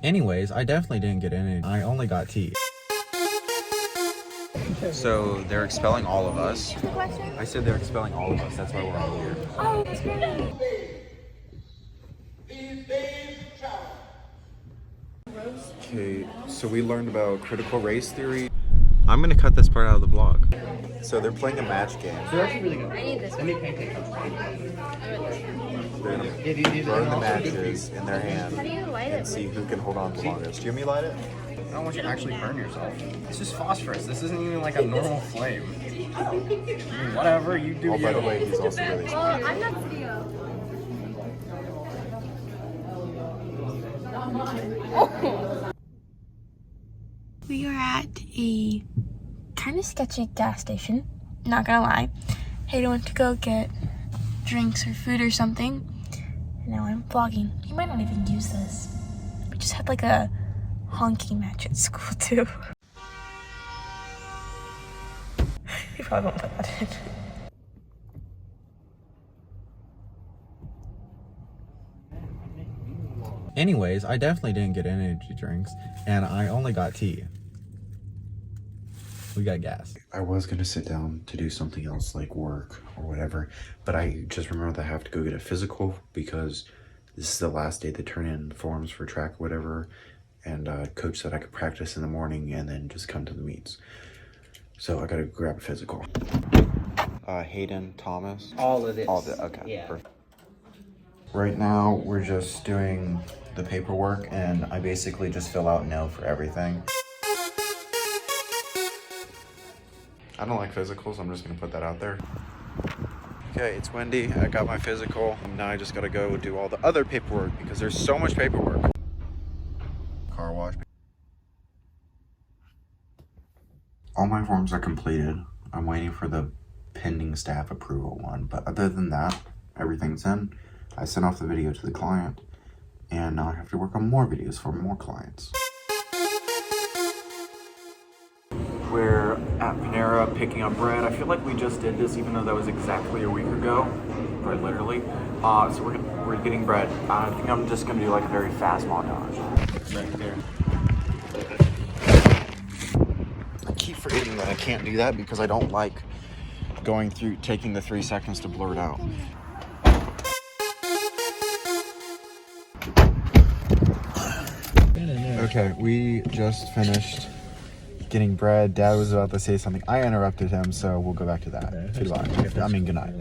Anyways, I definitely didn't get any. I only got tea. So they're expelling all of us. I said they're expelling all of us. That's why we're all here. Oh, that's great. Okay, so we learned about critical race theory. I'm gonna cut this part out of the vlog. So they're playing a match game. They're actually really good. I need this. I need pancakes. They're gonna These burn the are matches in their How do hand you light and it? see who can hold on the longest. Jimmy, light it? I don't want you to actually burn yourself. It's just phosphorus. This isn't even like a normal flame. I mean, whatever, you do Oh, by the you. way, he's also really smart. Well, I'm not video. We are at a kind of sketchy gas station, not gonna lie. Hayden went to go get drinks or food or something, and now I'm vlogging. You might not even use this. We just had like a honking match at school too. You probably won't put that in. Anyways, I definitely didn't get energy drinks, and I only got tea. We got gas. I was gonna sit down to do something else like work or whatever, but I just remembered that I have to go get a physical because this is the last day to turn in forms for track or whatever, and coach said I could practice in the morning and then just come to the meets. So I gotta grab a physical. Hayden, Thomas? All of it. All of it, okay. Yeah. Perfect. Right now, we're just doing the paperwork, and I basically just fill out no for everything. I don't like physicals, I'm just gonna put that out there. Okay, it's Wendy, I got my physical, and now I just gotta go do all the other paperwork because there's so much paperwork. Car wash. All my forms are completed. I'm waiting for the pending staff approval one, but other than that, everything's in. I sent off the video to the client, and now I have to work on more videos for more clients. We're at Panera picking up bread. I feel like we just did this even though that was exactly a week ago, quite literally. So we're getting bread. I think I'm just gonna do like a very fast montage. Right there. I keep forgetting that I can't do that because I don't like taking the 3 seconds to blur it out. Okay, we just finished getting bread. Dad was about to say something. I interrupted him, so we'll go back to that. Goodbye. I mean, good night.